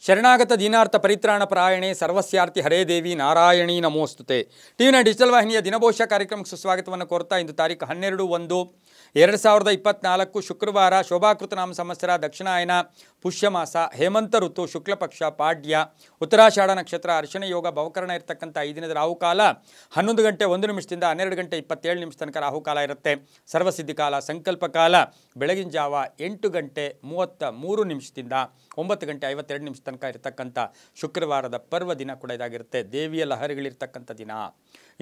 ಶರಣಾಗತ ದೀನಾರ್ಥ ಪರಿತ್ರಾಣ ಪರಾಯಣೆ ಸರ್ವಸ್ಯಾರ್ಥಿ ಹರೇ ದೇವಿ Narayani ನಮೋಸ್ತುತೆ. ಟಿವಿನ digital ವಾಹಿನಿಯ ದಿನಭವಿಷ್ಯ ಕಾರ್ಯಕ್ರಮಕ್ಕೆ ಸುಸ್ವಾಗತವನ್ನು ಕೋರ್ತಾ ಇಂದು ತಾರೀಕು 12/1/2024 ಶುಕ್ರವಾರ ಶೋಭಾಕೃತ ನಾಮ ಸಂವತ್ಸರ ದಕ್ಷಿಣಾಯನ ಪುಷ್ಯಮಾಸ ಹೇಮಂತ ಋತು ಶುಕ್ಲಪಕ್ಷ ಪಾಡ್ಯ ಉತ್ತರಾಷಾಢ ನಕ್ಷತ್ರ ಅರ್ಶನ ಯೋಗ ಭವಕರಣ ಇರತಕ್ಕಂಥ ಈ ದಿನದ ರಾಹುಕಾಲ 11 ಗಂಟೆ 1 ನಿಮಿಷದಿಂದ 12 ಗಂಟೆ 27 ನಿಮಿಷ ತನಕ ರಾಹುಕಾಲ ಇರುತ್ತೆ. ಸರ್ವಸಿದ್ಧಿ ಕಾಲ ಸಂಕಲ್ಪ ಕಾಲ ಬೆಳಗಿನ ಜಾವ 8 ಗಂಟೆ 33 ನಿಮಿಷದಿಂದ 9 ಗಂಟೆ 52 ನಿಮಿಷ ತನಕ ಇರತಕ್ಕಂಥ ಶುಕ್ರವಾರದ ಪರ್ವ ದಿನ ಕೂಡ ಇದಾಗಿರುತ್ತೆ. ದೇವಿಯ ಲಹರಿಗಳಿರ್ತಕ್ಕಂಥ ದಿನ.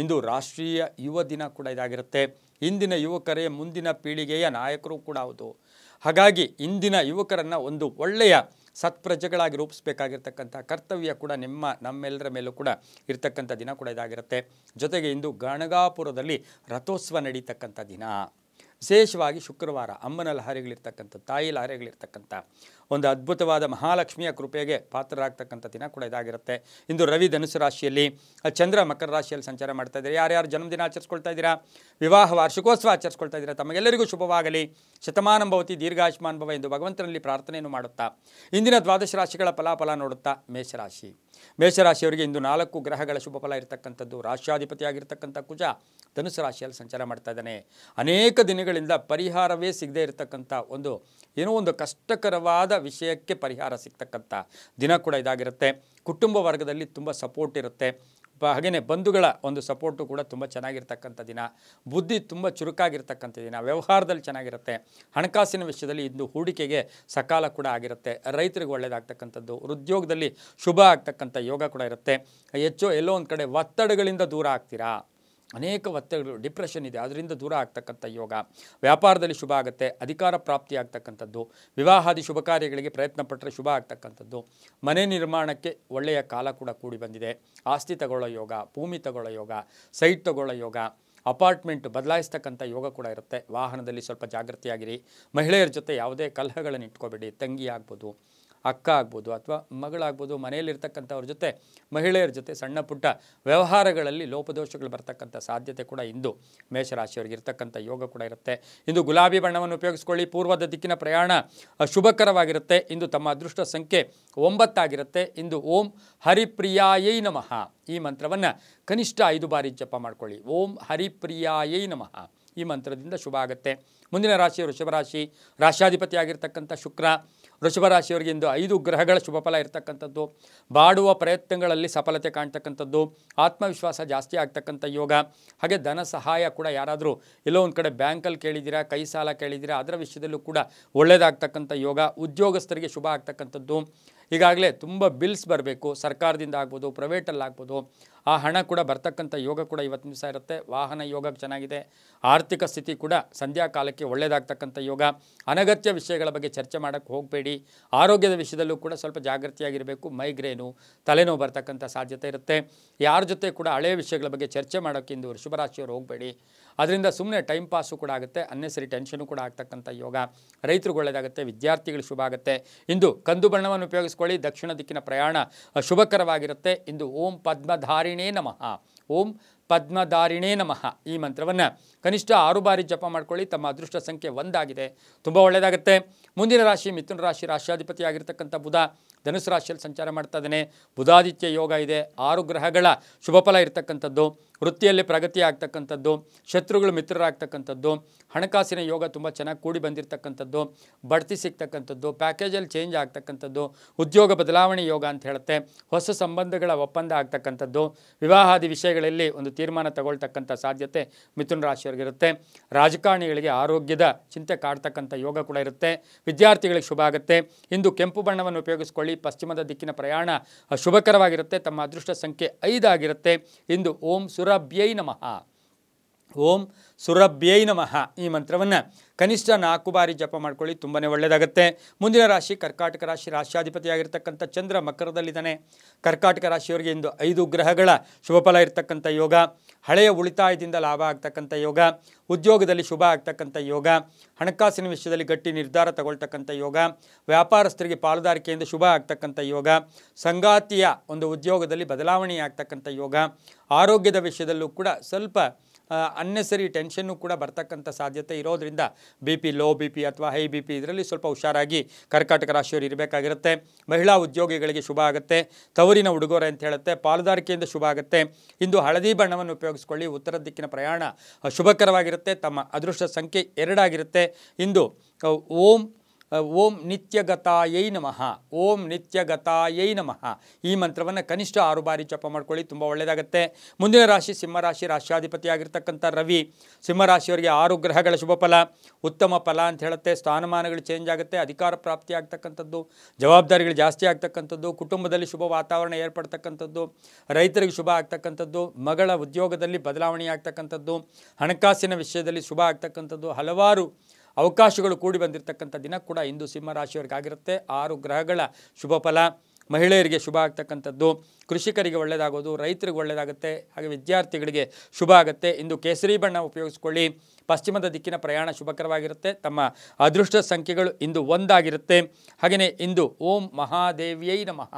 ಇಂದು ರಾಷ್ಟ್ರೀಯ ಯುವ ದಿನ ಕೂಡ ಇದಾಗಿರುತ್ತೆ. ಇಂದಿನ ಯುವಕರೇ ಮುಂದಿನ ಪೀಳಿಗೆಯ ನಾಯಕರು ಕೂಡ ಹೌದು. ಹಾಗಾಗಿ ಇಂದಿನ ಯುವಕರನ್ನು ಒಂದು ಒಳ್ಳೆಯ ಸತ್ಪ್ರಜೆಗಳಾಗಿ ರೂಪಿಸಬೇಕಾಗಿರ್ತಕ್ಕಂಥ ಕರ್ತವ್ಯ ಕೂಡ ನಮ್ಮೆಲ್ಲರ ಮೇಲೂ ಕೂಡ ಇರ್ತಕ್ಕಂಥ ದಿನ ಕೂಡ ಇದಾಗಿರುತ್ತೆ. ಜೊತೆಗೆ ಇಂದು ಗಣಗಾಪುರದಲ್ಲಿ ರಥೋತ್ಸವ ನಡೀತಕ್ಕಂಥ ದಿನ. ವಿಶೇಷವಾಗಿ ಶುಕ್ರವಾರ ಅಮ್ಮನ ಲಹರಿಗಳಿರ್ತಕ್ಕಂಥ ತಾಯಿ ಲಹರಿಗಳಿರ್ತಕ್ಕಂಥ ಒಂದು ಅದ್ಭುತವಾದ ಮಹಾಲಕ್ಷ್ಮಿಯ ಕೃಪೆಗೆ ಪಾತ್ರರಾಗ್ತಕ್ಕಂಥ ದಿನ ಕೂಡ ಇದಾಗಿರುತ್ತೆ. ಇಂದು ರವಿ ಧನುಸು ರಾಶಿಯಲ್ಲಿ, ಚಂದ್ರ ಮಕರ ರಾಶಿಯಲ್ಲಿ ಸಂಚಾರ ಮಾಡ್ತಾ ಇದ್ದಾರೆ. ಯಾರ್ಯಾರು ಜನ್ಮದಿನ ಆಚರಿಸ್ಕೊಳ್ತಾ ಇದ್ದೀರಾ, ವಿವಾಹ ವಾರ್ಷಿಕೋತ್ಸವ ಆಚರಿಸ್ಕೊಳ್ತಾ ಇದ್ದೀರಾ, ತಮಗೆಲ್ಲರಿಗೂ ಶುಭವಾಗಲಿ. ಶತಮಾನಂ ಭವತಿ ದೀರ್ಘಾಯುಷ್ಮಾನ್ ಭವ ಎಂದು ಭಗವಂತನಲ್ಲಿ ಪ್ರಾರ್ಥನೆಯನ್ನು ಮಾಡುತ್ತಾ ಇಂದಿನ ದ್ವಾದಶ ರಾಶಿಗಳ ಫಲಾಫಲ ನೋಡುತ್ತಾ ಮೇಷರಾಶಿಯವರಿಗೆ ಇಂದು 4 ಗ್ರಹಗಳ ಶುಭ ಫಲ ಇರತಕ್ಕಂಥದ್ದು. ರಾಷ್ಟ್ರಾಧಿಪತಿಯಾಗಿರ್ತಕ್ಕಂಥ ಕುಜ ಧನುಸು ರಾಶಿಯಲ್ಲಿ ಸಂಚಾರ ಮಾಡ್ತಾ ಇದ್ದಾನೆ. ಅನೇಕ ದಿನಗಳಿಂದ ಪರಿಹಾರವೇ ಸಿಗದೇ ಇರತಕ್ಕಂಥ ಏನೋ ಒಂದು ಕಷ್ಟಕರವಾದ ವಿಷಯಕ್ಕೆ ಪರಿಹಾರ ಸಿಗ್ತಕ್ಕಂಥ ದಿನ ಕೂಡ ಇದಾಗಿರುತ್ತೆ. ಕುಟುಂಬ ವರ್ಗದಲ್ಲಿ ತುಂಬ ಸಪೋರ್ಟ್ ಇರುತ್ತೆ. ಹಾಗೆಯೇ ಬಂಧುಗಳ ಒಂದು ಸಪೋರ್ಟು ಕೂಡ ತುಂಬ ಚೆನ್ನಾಗಿರ್ತಕ್ಕಂಥ ದಿನ. ಬುದ್ಧಿ ತುಂಬ ಚುರುಕಾಗಿರ್ತಕ್ಕಂಥ ದಿನ. ವ್ಯವಹಾರದಲ್ಲಿ ಚೆನ್ನಾಗಿರುತ್ತೆ. ಹಣಕಾಸಿನ ವಿಷಯದಲ್ಲಿ ಇಂದು ಹೂಡಿಕೆಗೆ ಸಕಾಲ ಕೂಡ ಆಗಿರುತ್ತೆ. ರೈತರಿಗೆ ಒಳ್ಳೆಯದಾಗ್ತಕ್ಕಂಥದ್ದು. ಉದ್ಯೋಗದಲ್ಲಿ ಶುಭ ಆಗ್ತಕ್ಕಂಥ ಯೋಗ ಕೂಡ ಇರುತ್ತೆ. ಎಲ್ಲೋ ಒಂದು ಕಡೆ ಒತ್ತಡಗಳಿಂದ ದೂರ ಆಗ್ತೀರಾ. ಅನೇಕ ಒತ್ತಡಗಳು, ಡಿಪ್ರೆಷನ್ ಇದೆ, ಅದರಿಂದ ದೂರ ಆಗ್ತಕ್ಕಂಥ ಯೋಗ. ವ್ಯಾಪಾರದಲ್ಲಿ ಶುಭ ಆಗುತ್ತೆ. ಅಧಿಕಾರ ಪ್ರಾಪ್ತಿ ಆಗ್ತಕ್ಕಂಥದ್ದು. ವಿವಾಹಾದಿ ಶುಭ ಕಾರ್ಯಗಳಿಗೆ ಪ್ರಯತ್ನ ಪಟ್ಟರೆ ಶುಭ ಆಗ್ತಕ್ಕಂಥದ್ದು. ಮನೆ ನಿರ್ಮಾಣಕ್ಕೆ ಒಳ್ಳೆಯ ಕಾಲ ಕೂಡ ಕೂಡಿ ಬಂದಿದೆ. ಆಸ್ತಿ ತಗೊಳ್ಳೋ ಯೋಗ, ಭೂಮಿ ತಗೊಳ್ಳೋ ಯೋಗ, ಸೈಟ್ ತಗೊಳ್ಳೋ ಯೋಗ, ಅಪಾರ್ಟ್ಮೆಂಟ್ ಬದಲಾಯಿಸ್ತಕ್ಕಂಥ ಯೋಗ ಕೂಡ ಇರುತ್ತೆ. ವಾಹನದಲ್ಲಿ ಸ್ವಲ್ಪ ಜಾಗೃತಿಯಾಗಿರಿ. ಮಹಿಳೆಯರ ಜೊತೆ ಯಾವುದೇ ಕಲಹಗಳನ್ನು ಇಟ್ಕೋಬೇಡಿ. ತಂಗಿ ಆಗ್ಬೋದು, ಅಕ್ಕ ಆಗ್ಬೋದು, ಅಥವಾ ಮಗಳಾಗ್ಬೋದು. ಮನೆಯಲ್ಲಿರ್ತಕ್ಕಂಥವ್ರ ಜೊತೆ, ಮಹಿಳೆಯರ ಜೊತೆ ಸಣ್ಣ ಪುಟ್ಟ ವ್ಯವಹಾರಗಳಲ್ಲಿ ಲೋಪದೋಷಗಳು ಬರ್ತಕ್ಕಂಥ ಸಾಧ್ಯತೆ ಕೂಡ ಇಂದು ಮೇಷರಾಶಿಯವರಿಗೆ ಇರ್ತಕ್ಕಂಥ ಯೋಗ ಕೂಡ ಇರುತ್ತೆ. ಇಂದು ಗುಲಾಬಿ ಬಣ್ಣವನ್ನು ಉಪಯೋಗಿಸ್ಕೊಳ್ಳಿ. ಪೂರ್ವದ ದಿಕ್ಕಿನ ಪ್ರಯಾಣ ಶುಭಕರವಾಗಿರುತ್ತೆ. ಇಂದು ತಮ್ಮ ಅದೃಷ್ಟ ಸಂಖ್ಯೆ 9 ಆಗಿರುತ್ತೆ. ಇಂದು ಓಂ ಹರಿಪ್ರಿಯಾಯೈ ನಮಃ ಈ ಮಂತ್ರವನ್ನು ಕನಿಷ್ಠ 5 ಬಾರಿ ಜಪ ಮಾಡ್ಕೊಳ್ಳಿ. ಓಂ ಹರಿಪ್ರಿಯಾಯೈ ನಮಃ ಈ ಮಂತ್ರದಿಂದ ಶುಭ ಆಗುತ್ತೆ. ಮುಂದಿನ ರಾಶಿ ವೃಷಭ ರಾಶಿ. ರಾಶ್ಯಾಧಿಪತಿಯಾಗಿರ್ತಕ್ಕಂಥ ಶುಕ್ರ. ವೃಷಭ ರಾಶಿಯವರಿಗೆ ಇಂದು 5 ಗ್ರಹಗಳ ಶುಭ ಫಲ ಇರತಕ್ಕಂಥದ್ದು. ಬಾಡುವ ಪ್ರಯತ್ನಗಳಲ್ಲಿ ಸಫಲತೆ ಕಾಣ್ತಕ್ಕಂಥದ್ದು. ಆತ್ಮವಿಶ್ವಾಸ ಜಾಸ್ತಿ ಆಗ್ತಕ್ಕಂಥ ಯೋಗ. ಹಾಗೆ ಧನ ಸಹಾಯ ಕೂಡ ಯಾರಾದರೂ ಎಲ್ಲೋ ಒಂದು ಕಡೆ ಬ್ಯಾಂಕಲ್ಲಿ ಕೇಳಿದ್ದೀರಾ, ಕೈ ಸಾಲ ಕೇಳಿದ್ದೀರಾ, ಅದರ ವಿಷಯದಲ್ಲೂ ಕೂಡ ಒಳ್ಳೆಯದಾಗ್ತಕ್ಕಂಥ ಯೋಗ. ಉದ್ಯೋಗಸ್ಥರಿಗೆ ಶುಭ ಆಗ್ತಕ್ಕಂಥದ್ದು. ಈಗಾಗಲೇ ತುಂಬ ಬಿಲ್ಸ್ ಬರಬೇಕು, ಸರ್ಕಾರದಿಂದ ಆಗ್ಬೋದು, ಪ್ರೈವೇಟಲ್ಲಾಗ್ಬೋದು. ಆ ಹಣ ಕೂಡ ಬರ್ತಕ್ಕಂಥ ಯೋಗ ಕೂಡ ಇವತ್ತು ದಿವಸ ಇರುತ್ತೆ. ವಾಹನ ಯೋಗ ಚೆನ್ನಾಗಿದೆ. ಆರ್ಥಿಕ ಸ್ಥಿತಿ ಕೂಡ ಸಂಧ್ಯಾ ಕಾಲಕ್ಕೆ ಒಳ್ಳೆಯದಾಗ್ತಕ್ಕಂಥ ಯೋಗ. ಅನಗತ್ಯ ವಿಷಯಗಳ ಬಗ್ಗೆ ಚರ್ಚೆ ಮಾಡೋಕ್ಕೆ ಹೋಗಬೇಡಿ. ಆರೋಗ್ಯದ ವಿಷಯದಲ್ಲೂ ಕೂಡ ಸ್ವಲ್ಪ ಜಾಗೃತಿಯಾಗಿರಬೇಕು. ಮೈಗ್ರೇನು, ತಲೆನೋವು ಬರ್ತಕ್ಕಂಥ ಸಾಧ್ಯತೆ ಇರುತ್ತೆ. ಯಾರ ಜೊತೆ ಕೂಡ ಹಳೆಯ ವಿಷಯಗಳ ಬಗ್ಗೆ ಚರ್ಚೆ ಮಾಡೋಕ್ಕೆ ಇಂದು ವೃಷಭ ರಾಶಿಯವರು ಹೋಗಬೇಡಿ. ಅದರಿಂದ ಸುಮ್ಮನೆ ಟೈಮ್ ಪಾಸು ಕೂಡ ಆಗುತ್ತೆ. ಅನ್ನೆಸರಿ ಟೆನ್ಷನು ಕೂಡ ಆಗ್ತಕ್ಕಂಥ ಯೋಗ. ರೈತರಿಗೆ ಒಳ್ಳೆಯದಾಗುತ್ತೆ. ವಿದ್ಯಾರ್ಥಿಗಳು ಶುಭ ಆಗುತ್ತೆ. ಇಂದು ಕಂದು ಬಣ್ಣವನ್ನು ಉಪಯೋಗಿಸ್ಕೊಳ್ಳಿ. ದಕ್ಷಿಣ ದಿಕ್ಕಿನ ಪ್ರಯಾಣ ಶುಭಕರವಾಗಿರುತ್ತೆ. ಇಂದು ಓಂ ಪದ್ಮಧಾರಿಣೇ ನಮಃ, ಓಂ ಪದ್ಮಧಾರಿಣೇ ನಮಃ ಈ ಮಂತ್ರವನ್ನು ಕನಿಷ್ಠ 6 ಬಾರಿ ಜಪ ಮಾಡ್ಕೊಳ್ಳಿ. ತಮ್ಮ ಅದೃಷ್ಟ ಸಂಖ್ಯೆ 1 ಆಗಿದೆ. ತುಂಬ ಒಳ್ಳೆಯದಾಗುತ್ತೆ. ಮುಂದಿನ ರಾಶಿ ಮಿಥುನ ರಾಶಿ. ರಾಶ್ಯಾಧಿಪತಿಯಾಗಿರ್ತಕ್ಕಂಥ ಬುಧ ಧನುಸು ರಾಶಿಯಲ್ಲಿ ಸಂಚಾರ ಮಾಡ್ತಾ ಇದ್ದಾನೆ. ಬುಧಾದಿತ್ಯ ಯೋಗ ಇದೆ. 6 ಗ್ರಹಗಳ ಶುಭ ಫಲ ಇರತಕ್ಕಂಥದ್ದು. ವೃತ್ತಿಯಲ್ಲಿ ಪ್ರಗತಿ ಆಗ್ತಕ್ಕಂಥದ್ದು. ಶತ್ರುಗಳು ಮಿತ್ರರಾಗ್ತಕ್ಕಂಥದ್ದು. ಹಣಕಾಸಿನ ಯೋಗ ತುಂಬ ಚೆನ್ನಾಗಿ ಕೂಡಿ ಬಂದಿರತಕ್ಕಂಥದ್ದು. ಬಡ್ತಿ ಸಿಗ್ತಕ್ಕಂಥದ್ದು. ಪ್ಯಾಕೇಜಲ್ಲಿ ಚೇಂಜ್ ಆಗ್ತಕ್ಕಂಥದ್ದು. ಉದ್ಯೋಗ ಬದಲಾವಣೆ ಯೋಗ ಅಂತ ಹೇಳುತ್ತೆ. ಹೊಸ ಸಂಬಂಧಗಳ ಒಪ್ಪಂದ ಆಗ್ತಕ್ಕಂಥದ್ದು. ವಿವಾಹಾದಿ ವಿಷಯಗಳಲ್ಲಿ ಒಂದು ತೀರ್ಮಾನ ತಗೊಳ್ತಕ್ಕಂಥ ಸಾಧ್ಯತೆ ಮಿಥುನ ರಾಶಿಯವರಿಗಿರುತ್ತೆ. ರಾಜಕಾರಣಿಗಳಿಗೆ ಆರೋಗ್ಯದ ಚಿಂತೆ ಕಾಡ್ತಕ್ಕಂಥ ಯೋಗ ಕೂಡ ಇರುತ್ತೆ. ವಿದ್ಯಾರ್ಥಿಗಳಿಗೆ ಶುಭ ಆಗುತ್ತೆ. ಇಂದು ಕೆಂಪು ಬಣ್ಣವನ್ನು ಉಪಯೋಗಿಸ್ಕೊಳ್ಳಿ. ಪಶ್ಚಿಮದ ದಿಕ್ಕಿನ ಪ್ರಯಾಣ ಶುಭಕರವಾಗಿರುತ್ತೆ. ತಮ್ಮ ಅದೃಷ್ಟ ಸಂಖ್ಯೆ 5 ಆಗಿರುತ್ತೆ. ಇಂದು ಓಂ ಸುರಭ್ಯೈ ನಮಃ, ಓಂ ಸುರಭ್ಯೈ ನಮಃ ಈ ಮಂತ್ರವನ್ನು ಕನಿಷ್ಠ 4 ಬಾರಿ ಜಪ ಮಾಡ್ಕೊಳ್ಳಿ. ತುಂಬಾ ಒಳ್ಳೆಯದಾಗುತ್ತೆ. ಮುಂದಿನ ರಾಶಿ ಕರ್ಕಾಟಕ ರಾಶಿ. ರಾಶ್ಯಾಧಿಪತಿಯಾಗಿರ್ತಕ್ಕಂಥ ಚಂದ್ರ ಮಕರದಲ್ಲಿದ್ದಾನೆ. ಕರ್ಕಾಟಕ ರಾಶಿಯವರಿಗೆ ಇಂದು 5 ಗ್ರಹಗಳ ಶುಭ ಫಲ ಇರತಕ್ಕಂಥ ಯೋಗ. ಹಳೆಯ ಉಳಿತಾಯದಿಂದ ಲಾಭ ಆಗ್ತಕ್ಕಂಥ ಯೋಗ. ಉದ್ಯೋಗದಲ್ಲಿ ಶುಭ ಆಗ್ತಕ್ಕಂಥ ಯೋಗ. ಹಣಕಾಸಿನ ವಿಷಯದಲ್ಲಿ ಗಟ್ಟಿ ನಿರ್ಧಾರ ತಗೊಳ್ತಕ್ಕಂಥ ಯೋಗ. ವ್ಯಾಪಾರಸ್ಥರಿಗೆ ಪಾಲುದಾರಿಕೆಯಿಂದ ಶುಭ ಆಗ್ತಕ್ಕಂಥ ಯೋಗ. ಸಂಗಾತಿಯ ಒಂದು ಉದ್ಯೋಗದಲ್ಲಿ ಬದಲಾವಣೆ ಆಗ್ತಕ್ಕಂಥ ಯೋಗ. ಆರೋಗ್ಯದ ವಿಷಯದಲ್ಲೂ ಕೂಡ ಸ್ವಲ್ಪ ಅನ್ನೆಸರಿ ಟೆನ್ಷನ್ನು ಕೂಡ ಬರ್ತಕ್ಕಂಥ ಸಾಧ್ಯತೆ ಇರೋದ್ರಿಂದ BP ಲೋ BP ಅಥವಾ ಹೈ BP ಇದರಲ್ಲಿ ಸ್ವಲ್ಪ ಹುಷಾರಾಗಿ ಕರ್ಕಾಟಕ ರಾಶಿಯವರು ಇರಬೇಕಾಗಿರುತ್ತೆ. ಮಹಿಳಾ ಉದ್ಯೋಗಿಗಳಿಗೆ ಶುಭ ಆಗುತ್ತೆ. ತವರಿನ ಉಡುಗೊರೆ ಅಂತ ಹೇಳುತ್ತೆ. ಪಾಲುದಾರಿಕೆಯಿಂದ ಶುಭ ಆಗುತ್ತೆ. ಇಂದು ಹಳದಿ ಬಣ್ಣವನ್ನು ಉಪಯೋಗಿಸ್ಕೊಳ್ಳಿ. ಉತ್ತರ ದಿಕ್ಕಿನ ಪ್ರಯಾಣ ಶುಭಕರವಾಗಿರುತ್ತೆ. ತಮ್ಮ ಅದೃಷ್ಟ ಸಂಖ್ಯೆ 2 ಆಗಿರುತ್ತೆ. ಇಂದು ಓಂ ನಿತ್ಯಗತಾಯೈ ನಮಃ, ಓಂ ನಿತ್ಯಗತಾಯೈ ನಮಃ ಈ ಮಂತ್ರವನ್ನು ಕನಿಷ್ಠ 6 ಬಾರಿ ಜಪ ಮಾಡ್ಕೊಳ್ಳಿ, ತುಂಬ ಒಳ್ಳೆಯದಾಗುತ್ತೆ. ಮುಂದಿನ ರಾಶಿ ಸಿಂಹರಾಶಿ, ರಾಶ್ಯಾಧಿಪತಿಯಾಗಿರ್ತಕ್ಕಂಥ ರವಿ. ಸಿಂಹರಾಶಿಯವರಿಗೆ 6 ಗ್ರಹಗಳ ಶುಭ ಫಲ, ಉತ್ತಮ ಫಲ ಅಂತ ಹೇಳುತ್ತೆ. ಸ್ಥಾನಮಾನಗಳು ಚೇಂಜ್ ಆಗುತ್ತೆ, ಅಧಿಕಾರ ಪ್ರಾಪ್ತಿ ಆಗ್ತಕ್ಕಂಥದ್ದು, ಜವಾಬ್ದಾರಿಗಳು ಜಾಸ್ತಿ ಆಗ್ತಕ್ಕಂಥದ್ದು, ಕುಟುಂಬದಲ್ಲಿ ಶುಭ ವಾತಾವರಣ ಏರ್ಪಡ್ತಕ್ಕಂಥದ್ದು, ರೈತರಿಗೆ ಶುಭ ಆಗ್ತಕ್ಕಂಥದ್ದು, ಮಗಳ ಉದ್ಯೋಗದಲ್ಲಿ ಬದಲಾವಣೆ ಆಗ್ತಕ್ಕಂಥದ್ದು, ಹಣಕಾಸಿನ ವಿಷಯದಲ್ಲಿ ಶುಭ ಆಗ್ತಕ್ಕಂಥದ್ದು, ಹಲವಾರು ಅವಕಾಶಗಳು ಕೂಡಿ ಬಂದಿರತಕ್ಕಂಥ ದಿನ ಕೂಡ ಇಂದು ಸಿಂಹರಾಶಿಯವರಿಗಾಗಿರುತ್ತೆ. 6 ಗ್ರಹಗಳ ಶುಭ ಫಲ. ಮಹಿಳೆಯರಿಗೆ ಶುಭ ಆಗ್ತಕ್ಕಂಥದ್ದು, ಕೃಷಿಕರಿಗೆ ಒಳ್ಳೆಯದಾಗೋದು, ರೈತರಿಗೆ ಒಳ್ಳೆಯದಾಗುತ್ತೆ, ಹಾಗೆ ವಿದ್ಯಾರ್ಥಿಗಳಿಗೆ ಶುಭ ಆಗುತ್ತೆ. ಇಂದು ಕೇಸರಿ ಬಣ್ಣ ಉಪಯೋಗಿಸ್ಕೊಳ್ಳಿ. ಪಶ್ಚಿಮದ ದಿಕ್ಕಿನ ಪ್ರಯಾಣ ಶುಭಕರವಾಗಿರುತ್ತೆ. ತಮ್ಮ ಅದೃಷ್ಟ ಸಂಖ್ಯೆಗಳು ಇಂದು 1 ಆಗಿರುತ್ತೆ. ಹಾಗೆಯೇ ಇಂದು ಓಂ ಮಹಾದೇವ್ಯೈ ನಮಃ,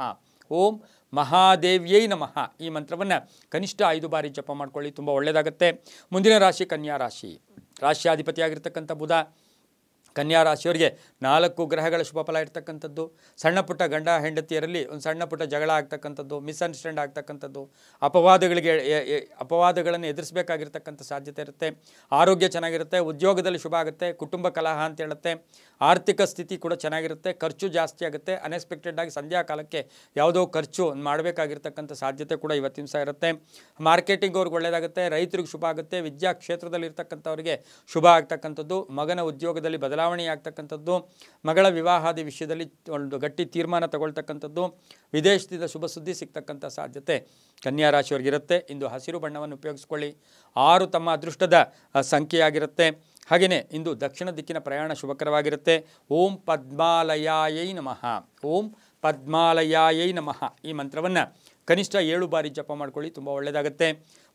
ಓಂ ಮಹಾದೇವ್ಯೈ ನಮಃ ಈ ಮಂತ್ರವನ್ನು ಕನಿಷ್ಠ 5 ಬಾರಿ ಜಪ ಮಾಡ್ಕೊಳ್ಳಿ, ತುಂಬ ಒಳ್ಳೆಯದಾಗುತ್ತೆ. ಮುಂದಿನ ರಾಶಿ ಕನ್ಯಾ ರಾಶಿ. ರಾಶ್ಯಾಧಿಪತಿಯಾಗಿರ್ತಕ್ಕಂಥ ಬುಧ. ಕನ್ಯಾ ರಾಶಿಯವರಿಗೆ 4 ಗ್ರಹಗಳ ಶುಭ ಫಲ ಇರ್ತಕ್ಕಂಥದ್ದು. ಸಣ್ಣ ಪುಟ್ಟ ಗಂಡ ಹೆಂಡತಿಯರಲ್ಲಿ ಒಂದು ಸಣ್ಣ ಪುಟ್ಟ ಜಗಳ ಆಗ್ತಕ್ಕಂಥದ್ದು, ಮಿಸ್ಅಂಡರ್ಸ್ಟ್ಯಾಂಡ್ ಆಗ್ತಕ್ಕಂಥದ್ದು, ಅಪವಾದಗಳನ್ನು ಎದುರಿಸಬೇಕಾಗಿರ್ತಕ್ಕಂಥ ಸಾಧ್ಯತೆ ಇರುತ್ತೆ. ಆರೋಗ್ಯ ಚೆನ್ನಾಗಿರುತ್ತೆ. ಉದ್ಯೋಗದಲ್ಲಿ ಶುಭ ಆಗುತ್ತೆ. ಕುಟುಂಬ ಕಲಹ ಅಂತ ಹೇಳುತ್ತೆ. ಆರ್ಥಿಕ ಸ್ಥಿತಿ ಕೂಡ ಚೆನ್ನಾಗಿರುತ್ತೆ. ಖರ್ಚು ಜಾಸ್ತಿ ಆಗುತ್ತೆ. ಅನ್ಎಕ್ಸ್ಪೆಕ್ಟೆಡ್ ಆಗಿ ಸಂಧ್ಯಾ ಕಾಲಕ್ಕೆ ಯಾವುದೋ ಖರ್ಚು ಮಾಡಬೇಕಾಗಿರ್ತಕ್ಕಂಥ ಸಾಧ್ಯತೆ ಕೂಡ ಇವತ್ತಿನ ದಿವಸ ಇರುತ್ತೆ. ಮಾರ್ಕೆಟಿಂಗ್ ಅವ್ರಿಗೆ ಒಳ್ಳೆಯದಾಗುತ್ತೆ. ರೈತರಿಗೆ ಶುಭ ಆಗುತ್ತೆ. ವಿದ್ಯಾ ಕ್ಷೇತ್ರದಲ್ಲಿ ಇರ್ತಕ್ಕಂಥವ್ರಿಗೆ ಶುಭ ಆಗ್ತಕ್ಕಂಥದ್ದು, ಮಗನ ಉದ್ಯೋಗದಲ್ಲಿ ಬದಲಾವಣೆ ಆಗ್ತಕ್ಕಂಥದ್ದು, ಮಗಳ ವಿವಾಹಾದಿ ವಿಷಯದಲ್ಲಿ ಒಂದು ಗಟ್ಟಿ ತೀರ್ಮಾನ ತಗೊಳ್ತಕ್ಕಂಥದ್ದು, ವಿದೇಶದಿಂದ ಶುಭ ಸುದ್ದಿ ಸಿಗ್ತಕ್ಕಂಥ ಸಾಧ್ಯತೆ ಕನ್ಯಾ ರಾಶಿಯವರಿಗಿರುತ್ತೆ. ಇಂದು ಹಸಿರು ಬಣ್ಣವನ್ನು ಉಪಯೋಗಿಸ್ಕೊಳ್ಳಿ. 6 ತಮ್ಮ ಅದೃಷ್ಟದ ಸಂಖ್ಯೆಯಾಗಿರುತ್ತೆ. ಹಾಗೆಯೇ ಇಂದು ದಕ್ಷಿಣ ದಿಕ್ಕಿನ ಪ್ರಯಾಣ ಶುಭಕರವಾಗಿರುತ್ತೆ. ಓಂ ಪದ್ಮಾಲಯಾಯೈ ನಮಃ, ಓಂ ಪದ್ಮಾಲಯಾಯೈ ನಮಃ ಈ ಮಂತ್ರವನ್ನು ಕನಿಷ್ಠ 7 ಬಾರಿ ಜಪ ಮಾಡ್ಕೊಳ್ಳಿ, ತುಂಬ ಒಳ್ಳೆಯದಾಗುತ್ತೆ.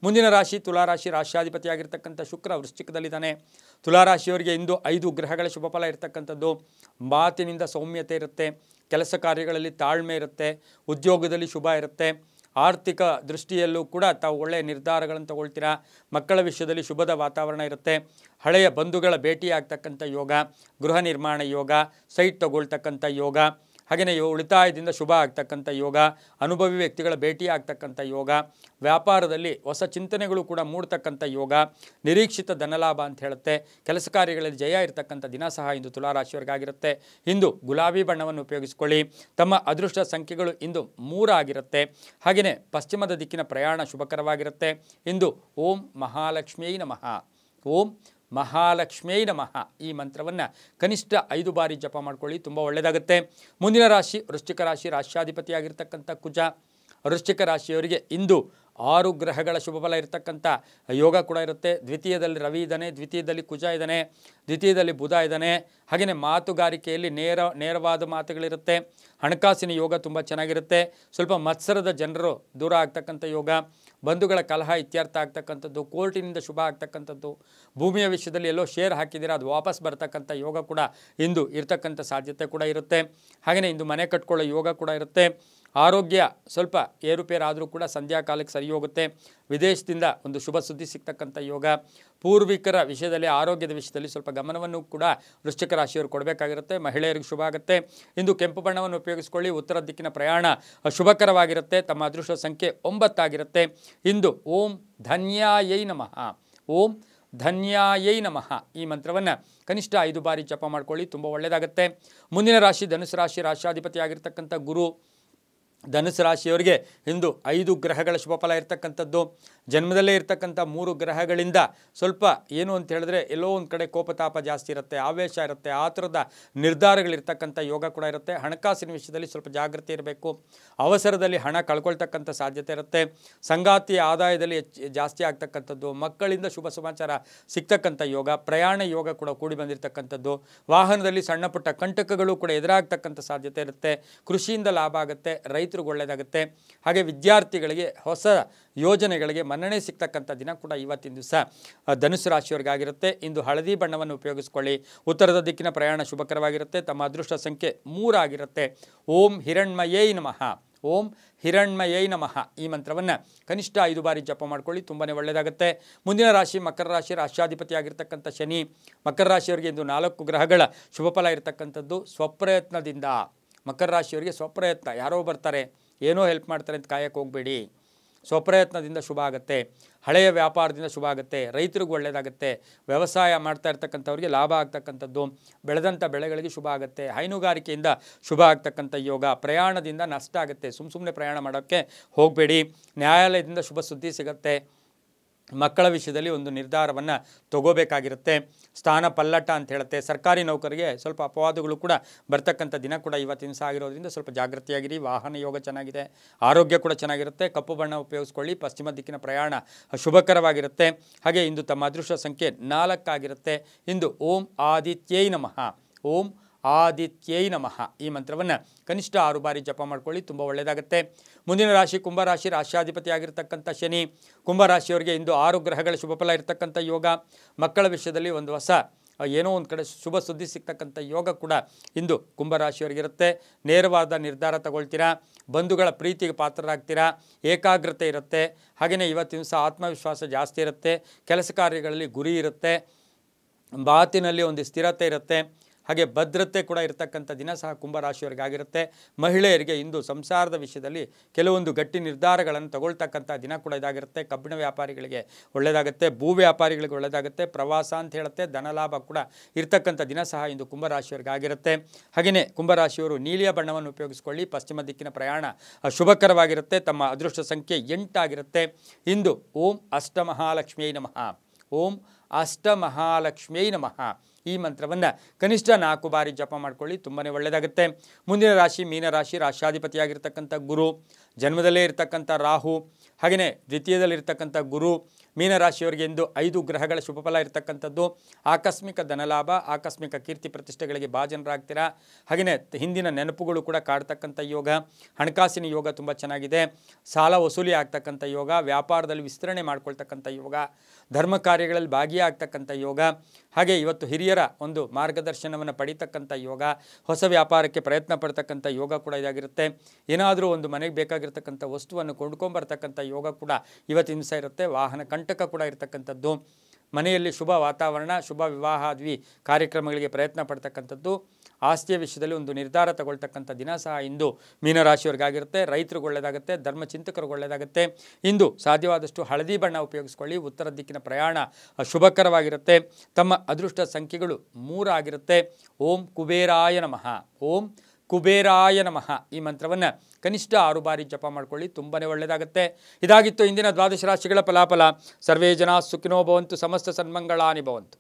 ಮುಂದಿನ ರಾಶಿ ತುಲಾರಾಶಿ. ರಾಶ್ಯಾಧಿಪತಿಯಾಗಿರ್ತಕ್ಕಂಥ ಶುಕ್ರ ವೃಶ್ಚಿಕದಲ್ಲಿದ್ದಾನೆ. ತುಲಾರಾಶಿಯವರಿಗೆ ಇಂದು 5 ಗ್ರಹಗಳ ಶುಭ ಫಲ ಇರತಕ್ಕಂಥದ್ದು. ಮಾತಿನಿಂದ ಸೌಮ್ಯತೆ ಇರುತ್ತೆ. ಕೆಲಸ ಕಾರ್ಯಗಳಲ್ಲಿ ತಾಳ್ಮೆ ಇರುತ್ತೆ. ಉದ್ಯೋಗದಲ್ಲಿ ಶುಭ ಇರುತ್ತೆ. ಆರ್ಥಿಕ ದೃಷ್ಟಿಯಲ್ಲೂ ಕೂಡ ತಾವು ಒಳ್ಳೆಯ ನಿರ್ಧಾರಗಳನ್ನು ತಗೊಳ್ತೀರಾ. ಮಕ್ಕಳ ವಿಷಯದಲ್ಲಿ ಶುಭದ ವಾತಾವರಣ ಇರುತ್ತೆ. ಹಳೆಯ ಬಂಧುಗಳ ಭೇಟಿ ಆಗ್ತಕ್ಕಂಥ ಯೋಗ, ಗೃಹ ನಿರ್ಮಾಣ ಯೋಗ, ಸೈಟ್ ತಗೊಳ್ತಕ್ಕಂಥ ಯೋಗ, ಹಾಗೆಯೇ ಉಳಿತಾಯದಿಂದ ಶುಭ ಆಗ್ತಕ್ಕಂಥ ಯೋಗ, ಅನುಭವಿ ವ್ಯಕ್ತಿಗಳ ಭೇಟಿ ಆಗ್ತಕ್ಕಂಥ ಯೋಗ, ವ್ಯಾಪಾರದಲ್ಲಿ ಹೊಸ ಚಿಂತನೆಗಳು ಕೂಡ ಮೂಡ್ತಕ್ಕಂಥ ಯೋಗ, ನಿರೀಕ್ಷಿತ ಧನಲಾಭ ಅಂತ ಹೇಳುತ್ತೆ. ಕೆಲಸ ಕಾರ್ಯಗಳಲ್ಲಿ ಜಯ ಇರತಕ್ಕಂಥ ದಿನ ಸಹ ಇಂದು ತುಲಾರಾಶಿಯವರಿಗಾಗಿರುತ್ತೆ. ಇಂದು ಗುಲಾಬಿ ಬಣ್ಣವನ್ನು ಉಪಯೋಗಿಸಿಕೊಳ್ಳಿ. ತಮ್ಮ ಅದೃಷ್ಟ ಸಂಖ್ಯೆಗಳು ಇಂದು 3 ಆಗಿರುತ್ತೆ. ಹಾಗೆಯೇ ಪಶ್ಚಿಮದ ದಿಕ್ಕಿನ ಪ್ರಯಾಣ ಶುಭಕರವಾಗಿರುತ್ತೆ. ಇಂದು ಓಂ ಮಹಾಲಕ್ಷ್ಮಿಯೈ ನಮಃ, ಓಂ ಮಹಾಲಕ್ಷ್ಮಿಯೈ ನಮಃ ಈ ಮಂತ್ರವನ್ನು ಕನಿಷ್ಠ 5 ಬಾರಿ ಜಪ ಮಾಡ್ಕೊಳ್ಳಿ, ತುಂಬ ಒಳ್ಳೆಯದಾಗುತ್ತೆ. ಮುಂದಿನ ರಾಶಿ ವೃಶ್ಚಿಕ ರಾಶಿ. ರಾಶ್ಯಾಧಿಪತಿಯಾಗಿರ್ತಕ್ಕಂಥ ಕುಜ. ವೃಶ್ಚಿಕ ರಾಶಿಯವರಿಗೆ ಇಂದು 6 ಗ್ರಹಗಳ ಶುಭ ಫಲ ಇರತಕ್ಕಂಥ ಯೋಗ ಕೂಡ ಇರುತ್ತೆ. ದ್ವಿತೀಯದಲ್ಲಿ ರವಿ ಇದ್ದಾನೆ, ದ್ವಿತೀಯದಲ್ಲಿ ಕುಜ ಇದ್ದಾನೆ, ದ್ವಿತೀಯದಲ್ಲಿ ಬುಧ ಇದ್ದಾನೆ. ಹಾಗೆಯೇ ಮಾತುಗಾರಿಕೆಯಲ್ಲಿ ನೇರವಾದ ಮಾತುಗಳಿರುತ್ತೆ. ಹಣಕಾಸಿನ ಯೋಗ ತುಂಬ ಚೆನ್ನಾಗಿರುತ್ತೆ. ಸ್ವಲ್ಪ ಮತ್ಸರದ ಜನರು ದೂರ ಆಗ್ತಕ್ಕಂಥ ಯೋಗ, ಬಂಧುಗಳ ಕಲಹ ಇತ್ಯರ್ಥ ಆಗ್ತಕ್ಕಂಥದ್ದು, ಕೋರ್ಟಿನಿಂದ ಶುಭ ಆಗ್ತಕ್ಕಂಥದ್ದು, ಭೂಮಿಯ ವಿಷಯದಲ್ಲಿ ಎಲ್ಲೋ ಶೇರ್ ಹಾಕಿದ್ದೀರಾ ಅದು ವಾಪಸ್ ಬರ್ತಕ್ಕಂಥ ಯೋಗ ಕೂಡ ಇಂದು ಇರ್ತಕ್ಕಂಥ ಸಾಧ್ಯತೆ ಕೂಡ ಇರುತ್ತೆ. ಹಾಗೆಯೇ ಇಂದು ಮನೆ ಕಟ್ಕೊಳ್ಳೋ ಯೋಗ ಕೂಡ ಇರುತ್ತೆ. ಆರೋಗ್ಯ ಸ್ವಲ್ಪ ಏರುಪೇರಾದರೂ ಕೂಡ ಸಂಧ್ಯಾ ಕಾಲಕ್ಕೆ ಸರಿ ಹೋಗುತ್ತೆ. ವಿದೇಶದಿಂದ ಒಂದು ಶುಭ ಸುದ್ದಿ ಸಿಗ್ತಕ್ಕಂಥ ಯೋಗ. ಪೂರ್ವಿಕರ ವಿಷಯದಲ್ಲಿ ಆರೋಗ್ಯದ ವಿಷಯದಲ್ಲಿ ಸ್ವಲ್ಪ ಗಮನವನ್ನು ಕೂಡ ವೃಶ್ಚಿಕ ರಾಶಿಯವರು ಕೊಡಬೇಕಾಗಿರುತ್ತೆ. ಮಹಿಳೆಯರಿಗೆ ಶುಭ ಆಗುತ್ತೆ. ಇಂದು ಕೆಂಪು ಬಣ್ಣವನ್ನು ಉಪಯೋಗಿಸ್ಕೊಳ್ಳಿ. ಉತ್ತರ ದಿಕ್ಕಿನ ಪ್ರಯಾಣ ಶುಭಕರವಾಗಿರುತ್ತೆ. ತಮ್ಮ ಅದೃಷ್ಟ ಸಂಖ್ಯೆ 9 ಆಗಿರುತ್ತೆ. ಇಂದು ಓಂ ಧನ್ಯಾಯೈ ನಮಃ, ಓಂ ಧನ್ಯಾಯೈ ನಮಃ ಈ ಮಂತ್ರವನ್ನು ಕನಿಷ್ಠ 5 ಬಾರಿ ಜಪ ಮಾಡ್ಕೊಳ್ಳಿ, ತುಂಬ ಒಳ್ಳೆಯದಾಗುತ್ತೆ. ಮುಂದಿನ ರಾಶಿ ಧನುಸು ರಾಶಿ. ರಾಶ್ಯಾಧಿಪತಿಯಾಗಿರ್ತಕ್ಕಂಥ ಗುರು. ಧನುಸು ರಾಶಿಯವರಿಗೆ ಇಂದು 5 ಗ್ರಹಗಳ ಶುಭ ಫಲ ಇರತಕ್ಕಂಥದ್ದು. ಜನ್ಮದಲ್ಲೇ ಇರತಕ್ಕಂಥ 3 ಗ್ರಹಗಳಿಂದ ಸ್ವಲ್ಪ ಏನು ಅಂತ ಹೇಳಿದ್ರೆ ಎಲ್ಲೋ ಒಂದು ಕಡೆ ಕೋಪತಾಪ ಜಾಸ್ತಿ ಇರುತ್ತೆ, ಆವೇಶ ಇರುತ್ತೆ, ಆತುರದ ನಿರ್ಧಾರಗಳಿರ್ತಕ್ಕಂಥ ಯೋಗ ಕೂಡ ಇರುತ್ತೆ. ಹಣಕಾಸಿನ ವಿಷಯದಲ್ಲಿ ಸ್ವಲ್ಪ ಜಾಗೃತಿ ಇರಬೇಕು. ಅವಸರದಲ್ಲಿ ಹಣ ಕಳ್ಕೊಳ್ತಕ್ಕಂಥ ಸಾಧ್ಯತೆ ಇರುತ್ತೆ. ಸಂಗಾತಿಯ ಆದಾಯದಲ್ಲಿ ಜಾಸ್ತಿ ಆಗ್ತಕ್ಕಂಥದ್ದು, ಮಕ್ಕಳಿಂದ ಶುಭ ಸಮಾಚಾರ ಸಿಗ್ತಕ್ಕಂಥ ಯೋಗ, ಪ್ರಯಾಣ ಯೋಗ ಕೂಡ ಕೂಡಿ ಬಂದಿರತಕ್ಕಂಥದ್ದು. ವಾಹನದಲ್ಲಿ ಸಣ್ಣ ಪುಟ್ಟ ಕಂಟಕಗಳು ಕೂಡ ಎದುರಾಗ್ತಕ್ಕಂಥ ಸಾಧ್ಯತೆ ಇರುತ್ತೆ. ಕೃಷಿಯಿಂದ ಲಾಭ ಆಗುತ್ತೆ, ರೈತರಿಗೆ ಒಳ್ಳೆಯದಾಗುತ್ತೆ. ಹಾಗೆ ವಿದ್ಯಾರ್ಥಿಗಳಿಗೆ ಹೊಸ ಯೋಜನೆಗಳಿಗೆ ಮನ್ನಣೆ ಸಿಗ್ತಕ್ಕಂಥ ದಿನ ಕೂಡ ಇವತ್ತಿನ ದಿವಸ ಧನುಸು ರಾಶಿಯವರಿಗಾಗಿರುತ್ತೆ. ಇಂದು ಹಳದಿ ಬಣ್ಣವನ್ನು ಉಪಯೋಗಿಸ್ಕೊಳ್ಳಿ. ಉತ್ತರದ ದಿಕ್ಕಿನ ಪ್ರಯಾಣ ಶುಭಕರವಾಗಿರುತ್ತೆ. ತಮ್ಮ ಅದೃಷ್ಟ ಸಂಖ್ಯೆ 3 ಆಗಿರುತ್ತೆ. ಓಂ ಹಿರಣ್ಮಯೈ ನಮಃ, ಓಂ ಹಿರಣ್ಮಯೈ ನಮಃ ಈ ಮಂತ್ರವನ್ನು ಕನಿಷ್ಠ 5 ಬಾರಿ ಜಪ ಮಾಡ್ಕೊಳ್ಳಿ, ತುಂಬಾ ಒಳ್ಳೆಯದಾಗುತ್ತೆ. ಮುಂದಿನ ರಾಶಿ ಮಕರ ರಾಶಿ, ರಾಶ್ಯಾಧಿಪತಿಯಾಗಿರ್ತಕ್ಕಂಥ ಶನಿ. ಮಕರ ರಾಶಿಯವರಿಗೆ ಇಂದು 4 ಗ್ರಹಗಳ ಶುಭಫಲ ಇರತಕ್ಕಂಥದ್ದು. ಸ್ವಪ್ರಯತ್ನದಿಂದ ಮಕರ ರಾಶಿಯವರಿಗೆ ಸ್ವಪ್ರಯತ್ನ, ಯಾರೋ ಬರ್ತಾರೆ ಏನೋ ಹೆಲ್ಪ್ ಮಾಡ್ತಾರೆ ಅಂತ ಕಾಯಕ್ಕೆ ಹೋಗಬೇಡಿ. ಸ್ವಪ್ರಯತ್ನದಿಂದ ಶುಭ ಆಗುತ್ತೆ. ಹಳೆಯ ವ್ಯಾಪಾರದಿಂದ ಶುಭ ಆಗುತ್ತೆ. ರೈತರಿಗೂ ಒಳ್ಳೆಯದಾಗುತ್ತೆ. ವ್ಯವಸಾಯ ಮಾಡ್ತಾ ಇರ್ತಕ್ಕಂಥವ್ರಿಗೆ ಲಾಭ ಆಗ್ತಕ್ಕಂಥದ್ದು. ಬೆಳೆದಂಥ ಬೆಳೆಗಳಿಗೆ ಶುಭ ಆಗುತ್ತೆ. ಹೈನುಗಾರಿಕೆಯಿಂದ ಶುಭ ಆಗ್ತಕ್ಕಂಥ ಯೋಗ. ಪ್ರಯಾಣದಿಂದ ನಷ್ಟ ಆಗುತ್ತೆ. ಸುಮ್ಮನೆ ಪ್ರಯಾಣ ಮಾಡೋಕ್ಕೆ ಹೋಗಬೇಡಿ. ನ್ಯಾಯಾಲಯದಿಂದ ಶುಭ ಸುದ್ದಿ ಸಿಗುತ್ತೆ. ಮಕ್ಕಳ ವಿಷಯದಲ್ಲಿ ಒಂದು ನಿರ್ಧಾರವನ್ನು ತಗೋಬೇಕಾಗಿರುತ್ತೆ. ಸ್ಥಾನ ಪಲ್ಲಟ ಅಂತ ಹೇಳುತ್ತೆ. ಸರ್ಕಾರಿ ನೌಕರಿಗೆ ಸ್ವಲ್ಪ ಅಪವಾದಗಳು ಕೂಡ ಬರ್ತಕ್ಕಂಥ ದಿನ ಕೂಡ ಇವತ್ತಿನ ದಿವಸ ಆಗಿರೋದ್ರಿಂದ ಸ್ವಲ್ಪ ಜಾಗೃತಿಯಾಗಿರಿ. ವಾಹನ ಯೋಗ ಚೆನ್ನಾಗಿದೆ. ಆರೋಗ್ಯ ಕೂಡ ಚೆನ್ನಾಗಿರುತ್ತೆ. ಕಪ್ಪು ಬಣ್ಣ ಉಪಯೋಗಿಸ್ಕೊಳ್ಳಿ. ಪಶ್ಚಿಮ ದಿಕ್ಕಿನ ಪ್ರಯಾಣ ಶುಭಕರವಾಗಿರುತ್ತೆ. ಹಾಗೆ ಇಂದು ತಮ್ಮ ಅದೃಷ್ಟ ಸಂಖ್ಯೆ 4 ಆಗಿರುತ್ತೆ. ಇಂದು ಓಂ ಆದಿತ್ಯೈ ನಮಃ, ಓಂ ಆದಿತ್ಯೈ ನಮಃ ಈ ಮಂತ್ರವನ್ನು ಕನಿಷ್ಠ 6 ಬಾರಿ ಜಪ ಮಾಡ್ಕೊಳ್ಳಿ, ತುಂಬ ಒಳ್ಳೆಯದಾಗುತ್ತೆ. ಮುಂದಿನ ರಾಶಿ ಕುಂಭರಾಶಿ, ರಾಶ್ಯಾಧಿಪತಿಯಾಗಿರ್ತಕ್ಕಂಥ ಶನಿ. ಕುಂಭರಾಶಿಯವರಿಗೆ ಇಂದು 6 ಗ್ರಹಗಳ ಶುಭಫಲ ಇರತಕ್ಕಂಥ ಯೋಗ. ಮಕ್ಕಳ ವಿಷಯದಲ್ಲಿ ಒಂದು ಹೊಸ ಏನೋ ಒಂದು ಕಡೆ ಶುಭ ಸುದ್ದಿ ಸಿಗ್ತಕ್ಕಂಥ ಯೋಗ ಕೂಡ ಇಂದು ಕುಂಭರಾಶಿಯವರಿಗಿರುತ್ತೆ. ನೇರವಾದ ನಿರ್ಧಾರ ತಗೊಳ್ತೀರಾ. ಬಂಧುಗಳ ಪ್ರೀತಿಗೆ ಪಾತ್ರರಾಗ್ತೀರಾ. ಏಕಾಗ್ರತೆ ಇರುತ್ತೆ. ಹಾಗೆಯೇ ಇವತ್ತಿನ ದಿವಸ ಆತ್ಮವಿಶ್ವಾಸ ಜಾಸ್ತಿ ಇರುತ್ತೆ. ಕೆಲಸ ಕಾರ್ಯಗಳಲ್ಲಿ ಗುರಿ ಇರುತ್ತೆ. ಮಾತಿನಲ್ಲಿ ಒಂದು ಸ್ಥಿರತೆ ಇರುತ್ತೆ. ಹಾಗೆ ಭದ್ರತೆ ಕೂಡ ಇರತಕ್ಕಂಥ ದಿನ ಸಹ ಕುಂಭರಾಶಿಯವರಿಗಾಗಿರುತ್ತೆ. ಮಹಿಳೆಯರಿಗೆ ಇಂದು ಸಂಸಾರದ ವಿಷಯದಲ್ಲಿ ಕೆಲವೊಂದು ಗಟ್ಟಿ ನಿರ್ಧಾರಗಳನ್ನು ತಗೊಳ್ತಕ್ಕಂಥ ದಿನ ಕೂಡ ಇದಾಗಿರುತ್ತೆ. ಕಬ್ಬಿಣ ವ್ಯಾಪಾರಿಗಳಿಗೆ ಒಳ್ಳೆಯದಾಗುತ್ತೆ. ಭೂ ವ್ಯಾಪಾರಿಗಳಿಗೆ ಒಳ್ಳೆಯದಾಗುತ್ತೆ. ಪ್ರವಾಸ ಅಂತ ಹೇಳುತ್ತೆ. ಧನಲಾಭ ಕೂಡ ಇರ್ತಕ್ಕಂಥ ದಿನ ಸಹ ಇಂದು ಕುಂಭರಾಶಿಯವರಿಗಾಗಿರುತ್ತೆ. ಹಾಗೆಯೇ ಕುಂಭರಾಶಿಯವರು ನೀಲಿಯ ಬಣ್ಣವನ್ನು ಉಪಯೋಗಿಸಿಕೊಳ್ಳಿ. ಪಶ್ಚಿಮ ದಿಕ್ಕಿನ ಪ್ರಯಾಣ ಶುಭಕರವಾಗಿರುತ್ತೆ. ತಮ್ಮ ಅದೃಷ್ಟ ಸಂಖ್ಯೆ 8 ಆಗಿರುತ್ತೆ. ಇಂದು ಓಂ ಅಷ್ಟಮಹಾಲಕ್ಷ್ಮಿಯೈ ನಮಃ, ಓಂ ಅಷ್ಟಮಹಾಲಕ್ಷ್ಮಿಯೈ ನಮಃ ಈ ಮಂತ್ರವನ್ನು ಕನಿಷ್ಠ 4 ಬಾರಿ ಜಪ ಮಾಡ್ಕೊಳ್ಳಿ, ತುಂಬಾ ಒಳ್ಳೆಯದಾಗುತ್ತೆ. ಮುಂದಿನ ರಾಶಿ ಮೀನರಾಶಿ, ರಾಶ್ಯಾಧಿಪತಿಯಾಗಿರ್ತಕ್ಕಂಥ ಗುರು. ಜನ್ಮದಲ್ಲೇ ಇರತಕ್ಕಂಥ ರಾಹು, ಹಾಗೆಯೇ ದ್ವಿತೀಯದಲ್ಲಿರ್ತಕ್ಕಂಥ ಗುರು. ಮೀನರಾಶಿಯವರಿಗೆ ಇಂದು 5 ಗ್ರಹಗಳ ಶುಭಫಲ ಇರತಕ್ಕಂಥದ್ದು. ಆಕಸ್ಮಿಕ ಧನಲಾಭ, ಆಕಸ್ಮಿಕ ಕೀರ್ತಿ ಪ್ರತಿಷ್ಠೆಗಳಿಗೆ ಭಾಜನರಾಗ್ತೀರಾ. ಹಾಗೆಯೇ ಹಿಂದಿನ ನೆನಪುಗಳು ಕೂಡ ಕಾಡ್ತಕ್ಕಂಥ ಯೋಗ. ಹಣಕಾಸಿನ ಯೋಗ ತುಂಬ ಚೆನ್ನಾಗಿದೆ. ಸಾಲ ವಸೂಲಿ ಆಗ್ತಕ್ಕಂಥ ಯೋಗ. ವ್ಯಾಪಾರದಲ್ಲಿ ವಿಸ್ತರಣೆ ಮಾಡ್ಕೊಳ್ತಕ್ಕಂಥ ಯೋಗ. ಧರ್ಮ ಕಾರ್ಯಗಳಲ್ಲಿ ಭಾಗಿಯಾಗ್ತಕ್ಕಂಥ ಯೋಗ. ಹಾಗೆ ಇವತ್ತು ಹಿರಿಯರ ಒಂದು ಮಾರ್ಗದರ್ಶನವನ್ನು ಪಡಿತಕ್ಕಂಥ ಯೋಗ. ಹೊಸ ವ್ಯಾಪಾರಕ್ಕೆ ಪ್ರಯತ್ನ ಪಡ್ತಕ್ಕಂಥ ಯೋಗ ಕೂಡ ಇದಾಗಿರುತ್ತೆ. ಏನಾದರೂ ಒಂದು ಮನೆಗೆ ಬೇಕಾಗಿರ್ತಕ್ಕಂಥ ವಸ್ತುವನ್ನು ಕೊಂಡ್ಕೊಂಬರ್ತಕ್ಕಂಥ ಯೋಗ ಕೂಡ ಇವತ್ತಿನ ದಿವಸ ಇರುತ್ತೆ. ವಾಹನ ಕಂಟಕ ಕೂಡ ಇರತಕ್ಕಂಥದ್ದು. ಮನೆಯಲ್ಲಿ ಶುಭ ವಾತಾವರಣ, ಶುಭ ವಿವಾಹಾದಿ ಕಾರ್ಯಕ್ರಮಗಳಿಗೆ ಪ್ರಯತ್ನ ಪಡ್ತಕ್ಕಂಥದ್ದು. ಆಸ್ತಿಯ ವಿಷಯದಲ್ಲಿ ಒಂದು ನಿರ್ಧಾರ ತಗೊಳ್ತಕ್ಕಂಥ ದಿನ ಸಹ ಇಂದು ಮೀನರಾಶಿಯವರಿಗಾಗಿರುತ್ತೆ. ರೈತರಿಗೆ ಒಳ್ಳೆಯದಾಗುತ್ತೆ. ಧರ್ಮಚಿಂತಕರಿಗೆ ಒಳ್ಳೆಯದಾಗುತ್ತೆ. ಇಂದು ಸಾಧ್ಯವಾದಷ್ಟು ಹಳದಿ ಬಣ್ಣ ಉಪಯೋಗಿಸ್ಕೊಳ್ಳಿ. ಉತ್ತರ ದಿಕ್ಕಿನ ಪ್ರಯಾಣ ಶುಭಕರವಾಗಿರುತ್ತೆ. ತಮ್ಮ ಅದೃಷ್ಟ ಸಂಖ್ಯೆಗಳು 3 ಆಗಿರುತ್ತೆ. ಓಂ ಕುಬೇರಾಯ ನಮಃ, ಓಂ ಕುಬೇರಾಯ ನಮಃ ಈ ಮಂತ್ರವನ್ನು ಕನಿಷ್ಠ 6 ಬಾರಿ ಜಪ ಮಾಡ್ಕೊಳ್ಳಿ, ತುಂಬಾ ಒಳ್ಳೆಯದಾಗುತ್ತೆ. ಇದಾಗಿತ್ತು ಇಂದಿನ 12 ರಾಶಿಗಳ ಫಲಾಫಲ. ಸರ್ವೇ ಜನ ಸುಖಿನೋ ಭವಂತು, ಸಮಸ್ತ ಸನ್ಮಂಗಳಾನಿ ಭವಂತು.